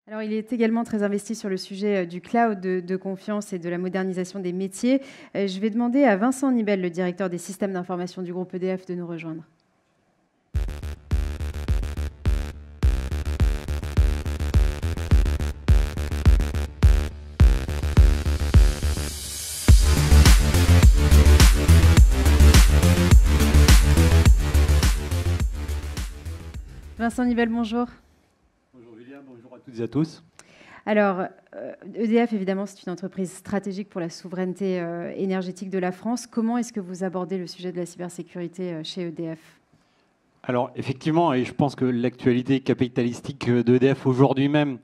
Alors, il est également très investi sur le sujet du cloud de confiance et de la modernisation des métiers. Je vais demander à Vincent Nibel, le directeur des systèmes d'information du groupe EDF, de nous rejoindre. Vincent Nibel, bonjour. Bonjour Julia, bonjour à toutes et à tous. Alors, EDF, évidemment, c'est une entreprise stratégique pour la souveraineté énergétique de la France. Comment est-ce que vous abordez le sujet de la cybersécurité chez EDF ? Alors effectivement, et je pense que l'actualité capitalistique d'EDF aujourd'hui même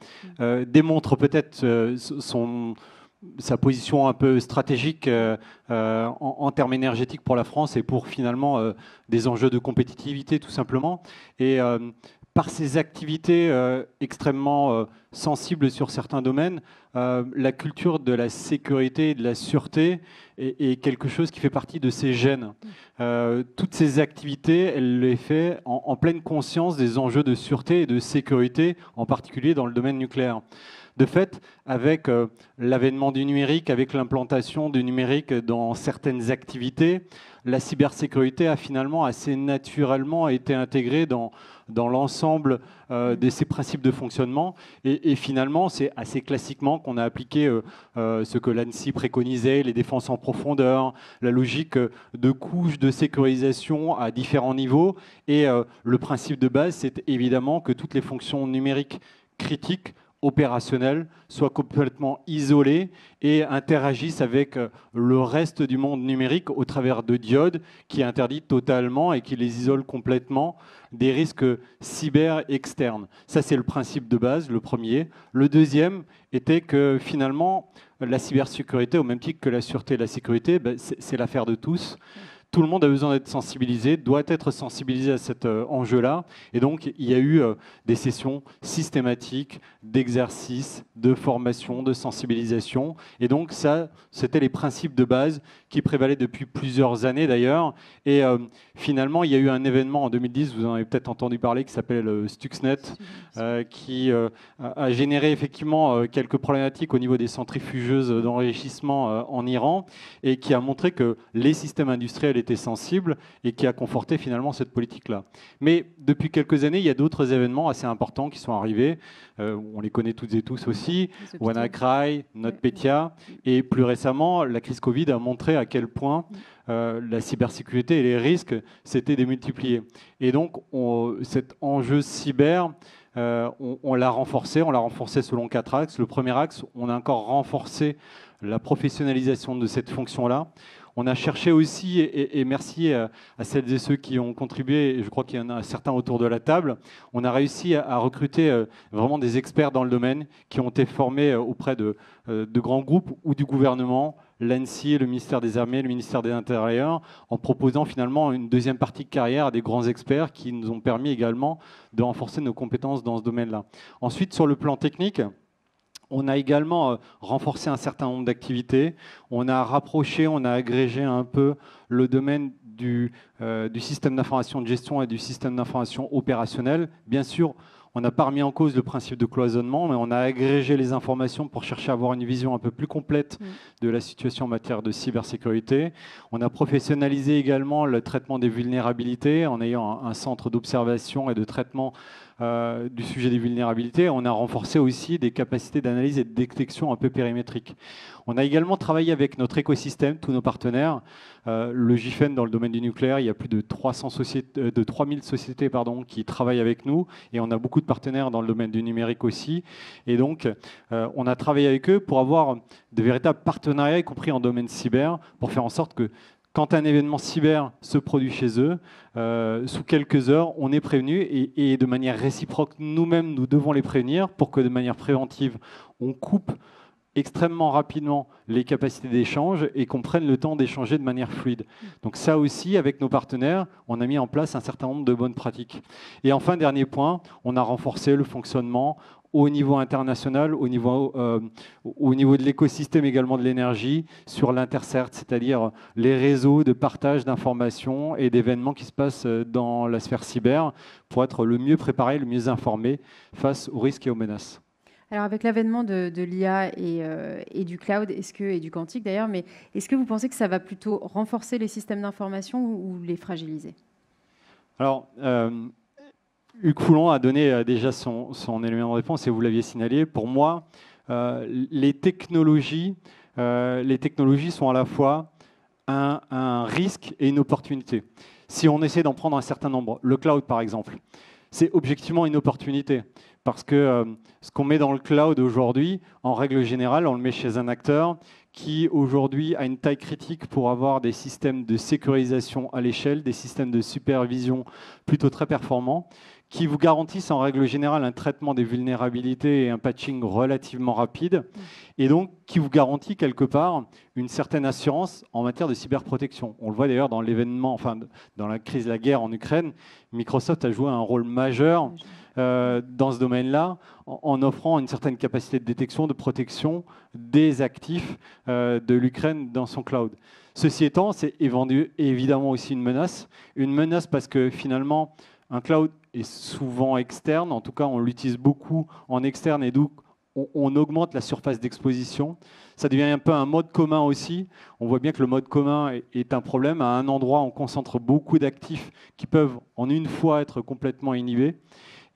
démontre peut-être sa position un peu stratégique en termes énergétiques pour la France et pour finalement des enjeux de compétitivité tout simplement. Et par ses activités extrêmement sensibles sur certains domaines, la culture de la sécurité et de la sûreté est quelque chose qui fait partie de ses gènes. Toutes ces activités, elle les fait en pleine conscience des enjeux de sûreté et de sécurité, en particulier dans le domaine nucléaire. De fait, avec l'avènement du numérique, avec l'implantation du numérique dans certaines activités, la cybersécurité a finalement assez naturellement été intégrée dans l'ensemble de ces principes de fonctionnement. Et finalement, c'est assez classiquement qu'on a appliqué ce que l'ANSSI préconisait, les défenses en profondeur, la logique de couches de sécurisation à différents niveaux. Et le principe de base, c'est évidemment que toutes les fonctions numériques critiques opérationnelles soient complètement isolées et interagissent avec le reste du monde numérique au travers de diodes qui interdisent totalement et qui les isolent complètement des risques cyber externes. Ça, c'est le principe de base, le premier. Le deuxième était que finalement, la cybersécurité, au même titre que la sûreté et la sécurité, c'est l'affaire de tous. Tout le monde a besoin d'être sensibilisé, doit être sensibilisé à cet enjeu-là. Et donc, il y a eu des sessions systématiques d'exercices, de formation, de sensibilisation. Et donc, ça, c'était les principes de base qui prévalaient depuis plusieurs années d'ailleurs. Et finalement, il y a eu un événement en 2010, vous en avez peut-être entendu parler, qui s'appelle Stuxnet, qui a généré effectivement quelques problématiques au niveau des centrifugeuses d'enrichissement en Iran et qui a montré que les systèmes industriels étaient sensibles et qui a conforté finalement cette politique-là. Mais depuis quelques années, il y a d'autres événements assez importants qui sont arrivés. On les connaît toutes et tous aussi. WannaCry, NotPetya. Et plus récemment, la crise Covid a montré à quel point la cybersécurité et les risques s'étaient démultipliés. Et donc, cet enjeu cyber, on l'a renforcé. On l'a renforcé selon 4 axes. Le premier axe, on a encore renforcé la professionnalisation de cette fonction-là. On a cherché aussi, et merci à celles et ceux qui ont contribué, et je crois qu'il y en a certains autour de la table, on a réussi à recruter vraiment des experts dans le domaine qui ont été formés auprès de grands groupes ou du gouvernement, l'ANSSI, le ministère des Armées, le ministère des Intérieurs, en proposant finalement une deuxième partie de carrière à des grands experts qui nous ont permis également de renforcer nos compétences dans ce domaine-là. Ensuite, sur le plan technique, on a également renforcé un certain nombre d'activités. On a rapproché, on a agrégé un peu le domaine du système d'information de gestion et du système d'information opérationnel. Bien sûr, on n'a pas remis en cause le principe de cloisonnement, mais on a agrégé les informations pour chercher à avoir une vision un peu plus complète de la situation en matière de cybersécurité. On a professionnalisé également le traitement des vulnérabilités en ayant un centre d'observation et de traitement du sujet des vulnérabilités. On a renforcé aussi des capacités d'analyse et de détection un peu périmétriques. On a également travaillé avec notre écosystème, tous nos partenaires. Le GIFEN dans le domaine du nucléaire, il y a plus de 3000 sociétés qui travaillent avec nous et on a beaucoup de partenaires dans le domaine du numérique aussi. Et donc, on a travaillé avec eux pour avoir de véritables partenariats, y compris en domaine cyber, pour faire en sorte que quand un événement cyber se produit chez eux, sous quelques heures, on est prévenu et de manière réciproque, nous-mêmes, nous devons les prévenir pour que de manière préventive, on coupe extrêmement rapidement les capacités d'échange et qu'on prenne le temps d'échanger de manière fluide. Donc ça aussi, avec nos partenaires, on a mis en place un certain nombre de bonnes pratiques. Et enfin, dernier point, on a renforcé le fonctionnement au niveau international, au niveau de l'écosystème également de l'énergie, sur l'Intercert, c'est-à-dire les réseaux de partage d'informations et d'événements qui se passent dans la sphère cyber pour être le mieux préparé, le mieux informé face aux risques et aux menaces. Alors avec l'avènement de l'IA et du cloud, et du quantique d'ailleurs, mais est-ce que vous pensez que ça va plutôt renforcer les systèmes d'information ou les fragiliser? Alors, Hugues Foulon a donné déjà son élément de réponse et vous l'aviez signalé. Pour moi, les technologies sont à la fois un risque et une opportunité. Si on essaie d'en prendre un certain nombre, le cloud par exemple, c'est objectivement une opportunité. Parce que ce qu'on met dans le cloud aujourd'hui, en règle générale, on le met chez un acteur qui aujourd'hui a une taille critique pour avoir des systèmes de sécurisation à l'échelle, des systèmes de supervision plutôt très performants, qui vous garantissent en règle générale un traitement des vulnérabilités et un patching relativement rapide, et donc qui vous garantit quelque part une certaine assurance en matière de cyberprotection. On le voit d'ailleurs dans l'événement, enfin dans la crise de la guerre en Ukraine, Microsoft a joué un rôle majeur dans ce domaine-là, en offrant une certaine capacité de détection, de protection des actifs de l'Ukraine dans son cloud. Ceci étant, c'est évidemment aussi une menace parce que finalement, un cloud est souvent externe, en tout cas on l'utilise beaucoup en externe et donc on augmente la surface d'exposition. Ça devient un peu un mode commun aussi. On voit bien que le mode commun est un problème. À un endroit, on concentre beaucoup d'actifs qui peuvent en une fois être complètement inhibés.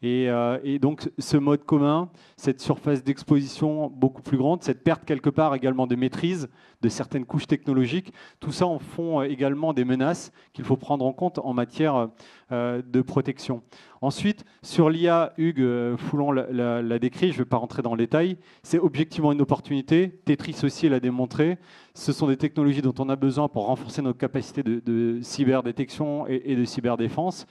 Et donc ce mode commun, cette surface d'exposition beaucoup plus grande, cette perte quelque part également de maîtrise de certaines couches technologiques, tout ça en font également des menaces qu'il faut prendre en compte en matière de protection. Ensuite, sur l'IA, Hugues Foulon l'a décrit, je ne vais pas rentrer dans le détail, c'est objectivement une opportunité, Tetris aussi l'a démontré, ce sont des technologies dont on a besoin pour renforcer nos capacités de cyberdétection et de cyberdéfense.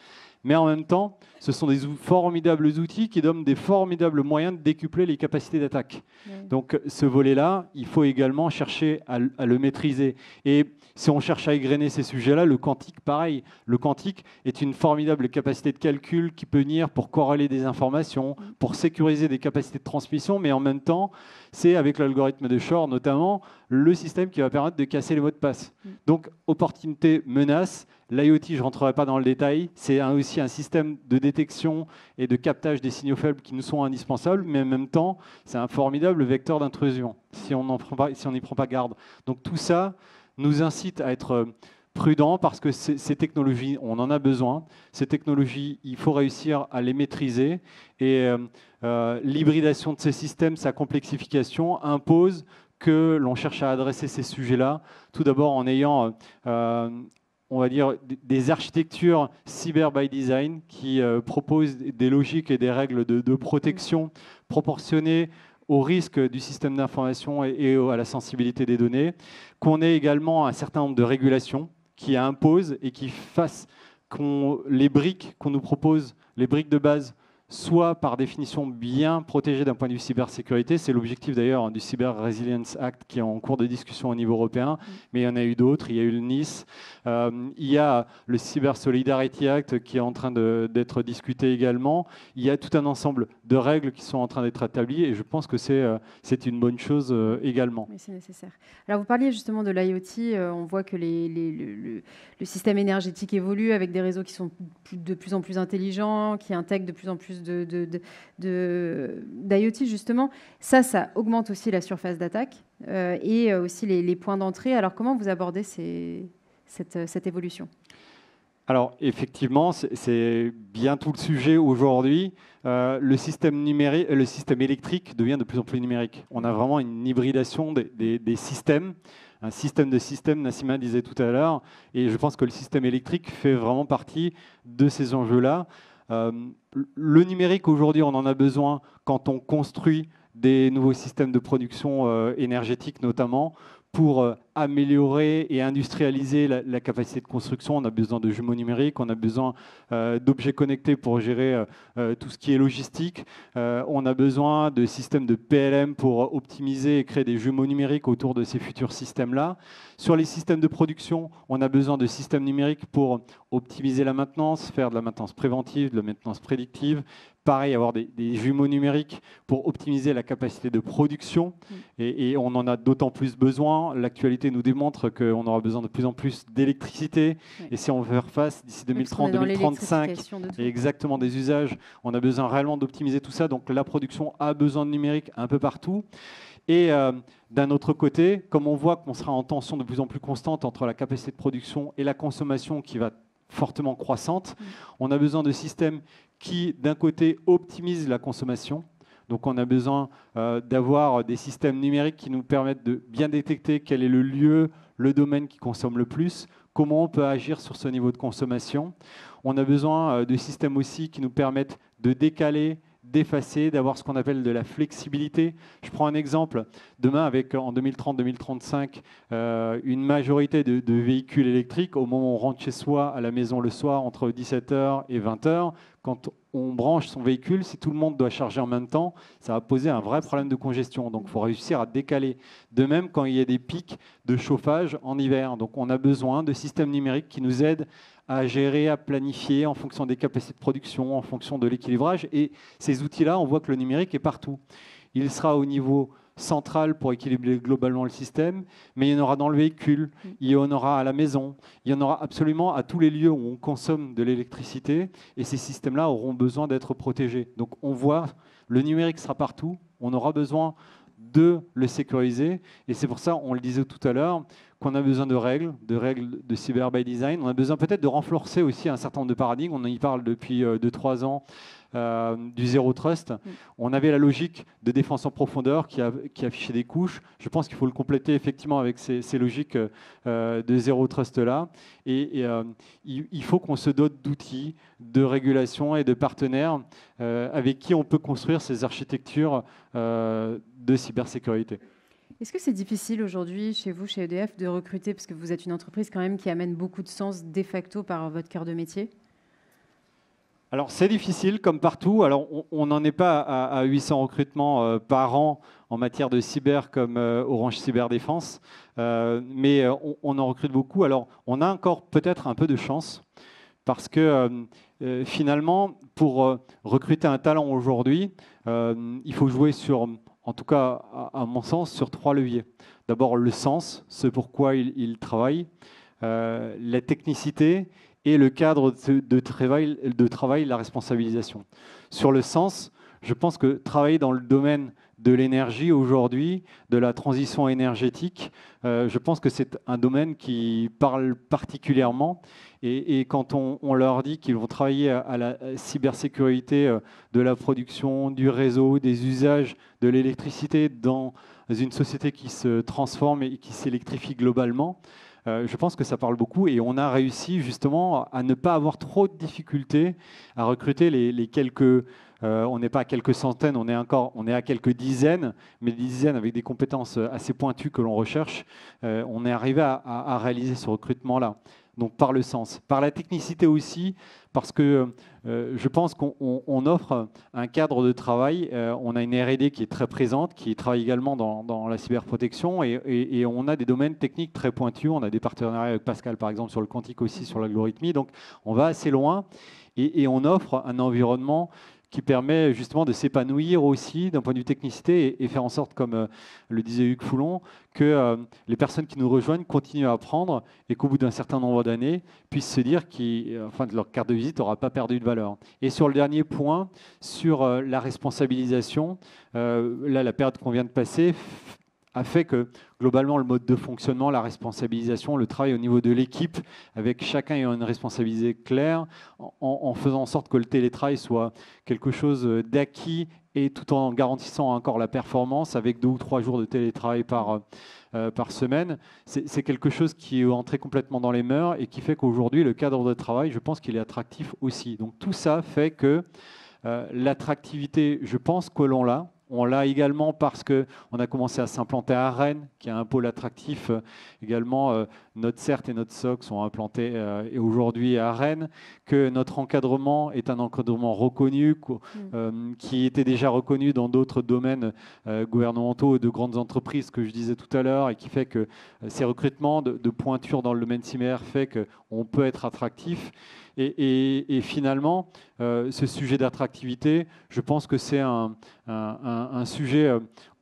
Mais en même temps, ce sont des formidables outils qui donnent des formidables moyens de décupler les capacités d'attaque. Oui. Donc ce volet-là, il faut également chercher à le maîtriser. Et si on cherche à égrener ces sujets-là, le quantique, pareil. Le quantique est une formidable capacité de calcul qui peut venir pour corréler des informations, pour sécuriser des capacités de transmission, mais en même temps, c'est avec l'algorithme de Shor notamment, le système qui va permettre de casser les mots de passe. Donc opportunité, menace. L'IoT, je ne rentrerai pas dans le détail, c'est aussi un système de détection et de captage des signaux faibles qui nous sont indispensables, mais en même temps, c'est un formidable vecteur d'intrusion si on n'y prend pas garde. Donc tout ça nous incite à être prudents parce que ces technologies, on en a besoin. Ces technologies, il faut réussir à les maîtriser. Et l'hybridation de ces systèmes, sa complexification impose que l'on cherche à adresser ces sujets-là, tout d'abord en ayant on va dire, des architectures cyber by design qui proposent des logiques et des règles de protection proportionnées au risque du système d'information et à la sensibilité des données, qu'on ait également un certain nombre de régulations qui imposent et qui fassent les briques qu'on nous propose, les briques de base, soit par définition bien protégées d'un point de vue cybersécurité. C'est l'objectif d'ailleurs du Cyber Resilience Act qui est en cours de discussion au niveau européen, mais il y en a eu d'autres. Il y a eu le Nice, il y a le Cyber Solidarity Act qui est en train d'être discuté également. Il y a tout un ensemble de règles qui sont en train d'être établies et je pense que c'est une bonne chose également. Oui, c'est nécessaire. Alors vous parliez justement de l'IoT, on voit que le système énergétique évolue avec des réseaux qui sont de plus en plus intelligents, qui intègrent de plus en plus d'IoT justement. Ça augmente aussi la surface d'attaque et aussi les points d'entrée. Alors comment vous abordez cette évolution ? Alors effectivement, c'est bien tout le sujet aujourd'hui. Le système électrique devient de plus en plus numérique. On a vraiment une hybridation des systèmes. Un système de système, Nassima disait tout à l'heure, et je pense que le système électrique fait vraiment partie de ces enjeux-là. Le numérique, aujourd'hui, on en a besoin quand on construit des nouveaux systèmes de production énergétique, notamment, pour améliorer et industrialiser la capacité de construction. On a besoin de jumeaux numériques, on a besoin d'objets connectés pour gérer tout ce qui est logistique. On a besoin de systèmes de PLM pour optimiser et créer des jumeaux numériques autour de ces futurs systèmes-là. Sur les systèmes de production, on a besoin de systèmes numériques pour optimiser la maintenance, faire de la maintenance préventive, de la maintenance prédictive. Pareil, avoir des jumeaux numériques pour optimiser la capacité de production. Et on en a d'autant plus besoin. L'actualité côté, nous démontre qu'on aura besoin de plus en plus d'électricité. Oui. Et si on veut faire face d'ici 2030, dans 2035, et exactement des usages, on a besoin réellement d'optimiser tout ça. Donc la production a besoin de numérique un peu partout. Et d'un autre côté, comme on voit qu'on sera en tension de plus en plus constante entre la capacité de production et la consommation qui va fortement croissante, on a besoin de systèmes qui, d'un côté, optimisent la consommation. Donc on a besoin d'avoir des systèmes numériques qui nous permettent de bien détecter quel est le lieu, le domaine qui consomme le plus, comment on peut agir sur ce niveau de consommation. On a besoin de systèmes aussi qui nous permettent de décaler, d'effacer, d'avoir ce qu'on appelle de la flexibilité. Je prends un exemple. Demain, avec en 2030-2035, une majorité de véhicules électriques, au moment où on rentre chez soi, à la maison le soir, entre 17h et 20h, quand on branche son véhicule, si tout le monde doit charger en même temps, ça va poser un vrai problème de congestion. Donc, il faut réussir à décaler. De même, quand il y a des pics de chauffage en hiver. Donc, on a besoin de systèmes numériques qui nous aident à gérer, à planifier en fonction des capacités de production, en fonction de l'équilibrage. Et ces outils-là, on voit que le numérique est partout. Il sera au niveau central pour équilibrer globalement le système, mais il y en aura dans le véhicule, il y en aura à la maison, il y en aura absolument à tous les lieux où on consomme de l'électricité, et ces systèmes-là auront besoin d'être protégés. Donc on voit, le numérique sera partout, on aura besoin de le sécuriser, et c'est pour ça, on le disait tout à l'heure, qu'on a besoin de règles de cyber by design. On a besoin peut-être de renforcer aussi un certain nombre de paradigmes. On y parle depuis 2-3 ans du zéro trust. On avait la logique de défense en profondeur qui affichait des couches. Je pense qu'il faut le compléter effectivement avec ces logiques de zéro trust là. Et il faut qu'on se dote d'outils, de régulation et de partenaires avec qui on peut construire ces architectures de cybersécurité. Est-ce que c'est difficile aujourd'hui, chez vous, chez EDF, de recruter, parce que vous êtes une entreprise quand même qui amène beaucoup de sens de facto par votre cœur de métier? Alors c'est difficile comme partout. Alors on n'en est pas à 800 recrutements par an en matière de cyber comme Orange Cyberdéfense, mais on en recrute beaucoup. Alors on a encore peut-être un peu de chance parce que finalement pour recruter un talent aujourd'hui, il faut jouer sur, en tout cas à mon sens, sur 3 leviers. D'abord le sens, ce pourquoi il travaille, la technicité et le cadre de travail, la responsabilisation. Sur le sens, je pense que travailler dans le domaine de l'énergie aujourd'hui, de la transition énergétique, je pense que c'est un domaine qui parle particulièrement. Et quand on leur dit qu'ils vont travailler à la cybersécurité de la production, du réseau, des usages de l'électricité dans une société qui se transforme et qui s'électrifie globalement, je pense que ça parle beaucoup et on a réussi justement à ne pas avoir trop de difficultés à recruter les quelques, on n'est pas à quelques centaines, on est à quelques dizaines, mais des dizaines avec des compétences assez pointues que l'on recherche. On est arrivé à réaliser ce recrutement-là. Donc par le sens. Par la technicité aussi, parce que je pense qu'on offre un cadre de travail. On a une R&D qui est très présente, qui travaille également dans la cyberprotection et on a des domaines techniques très pointus. On a des partenariats avec Pascal, par exemple, sur le quantique aussi, sur l'algorithmie. Donc on va assez loin et on offre un environnement qui permet justement de s'épanouir aussi d'un point de vue technicité et faire en sorte, comme le disait Hugues Foulon, que les personnes qui nous rejoignent continuent à apprendre et qu'au bout d'un certain nombre d'années puissent se dire que leur carte de visite n'aura pas perdu de valeur. Et sur le dernier point, sur la responsabilisation, là la période qu'on vient de passer a fait que globalement le mode de fonctionnement, la responsabilisation, le travail au niveau de l'équipe, avec chacun ayant une responsabilité claire, en faisant en sorte que le télétravail soit quelque chose d'acquis et tout en garantissant encore la performance avec 2 ou 3 jours de télétravail par semaine, c'est quelque chose qui est entré complètement dans les mœurs et qui fait qu'aujourd'hui le cadre de travail, je pense qu'il est attractif aussi. Donc tout ça fait que l'attractivité, je pense que l'on l'a. On l'a également parce qu'on a commencé à s'implanter à Rennes, qui est un pôle attractif également. Notre CERT et notre SOC sont implantés aujourd'hui à Rennes, que notre encadrement est un encadrement reconnu, qui était déjà reconnu dans d'autres domaines gouvernementaux et de grandes entreprises que je disais tout à l'heure, et qui fait que ces recrutements de pointure dans le domaine cyber fait qu'on peut être attractif. Et finalement, ce sujet d'attractivité, je pense que c'est un sujet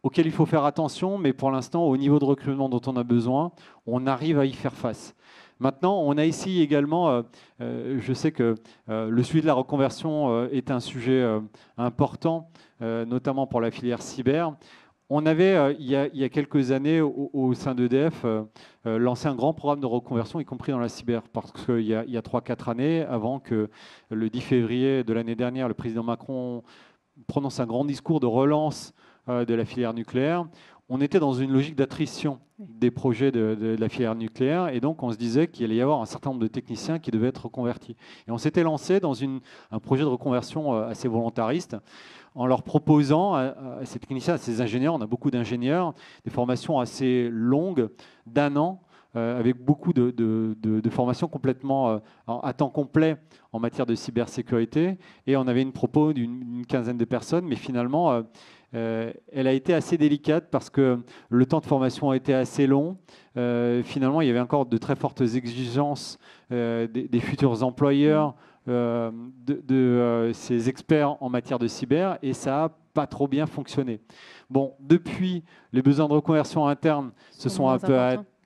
auquel il faut faire attention, mais pour l'instant, au niveau de recrutement dont on a besoin, on arrive à y faire face. Maintenant, on a ici également, je sais que le sujet de la reconversion est un sujet important, notamment pour la filière cyber. On avait, il y a quelques années, au sein d'EDF, lancé un grand programme de reconversion, y compris dans la cyber, parce qu'il y a 3-4 années, avant que le 10 février de l'année dernière, le président Macron prononce un grand discours de relance de la filière nucléaire, on était dans une logique d'attrition des projets de la filière nucléaire, et donc on se disait qu'il allait y avoir un certain nombre de techniciens qui devaient être reconvertis. Et on s'était lancé dans un projet de reconversion assez volontariste, en leur proposant à ces techniciens, à ces ingénieurs, on a beaucoup d'ingénieurs, des formations assez longues, d'1 an, avec beaucoup de formations complètement à temps complet en matière de cybersécurité. Et on avait une propos d'une quinzaine de personnes, mais finalement, elle a été assez délicate parce que le temps de formation a été assez long. Finalement, il y avait encore de très fortes exigences des futurs employeurs, de ces experts en matière de cyber, et ça n'a pas trop bien fonctionné. Bon, depuis, les besoins de reconversion interne se sont un peu...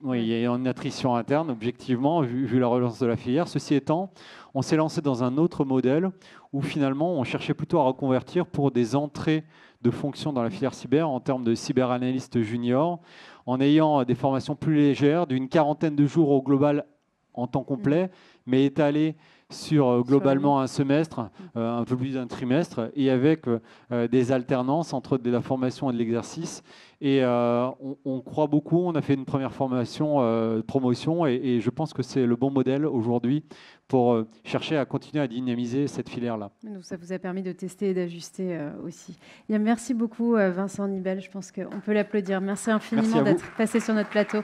Oui, il y a une attrition interne, objectivement, vu la relance de la filière. Ceci étant, on s'est lancé dans un autre modèle où finalement, on cherchait plutôt à reconvertir pour des entrées de fonctions dans la filière cyber en termes de cyberanalyste junior, en ayant des formations plus légères, d'une 40aine de jours au global en temps complet, mais étalées sur globalement un semestre, un peu plus d'un trimestre, et avec des alternances entre de la formation et de l'exercice. Et on croit beaucoup, on a fait une première formation, promotion, et je pense que c'est le bon modèle aujourd'hui pour chercher à continuer à dynamiser cette filière-là. Donc ça vous a permis de tester et d'ajuster aussi. Bien, merci beaucoup Vincent Nibel, je pense qu'on peut l'applaudir. Merci infiniment d'être passé sur notre plateau.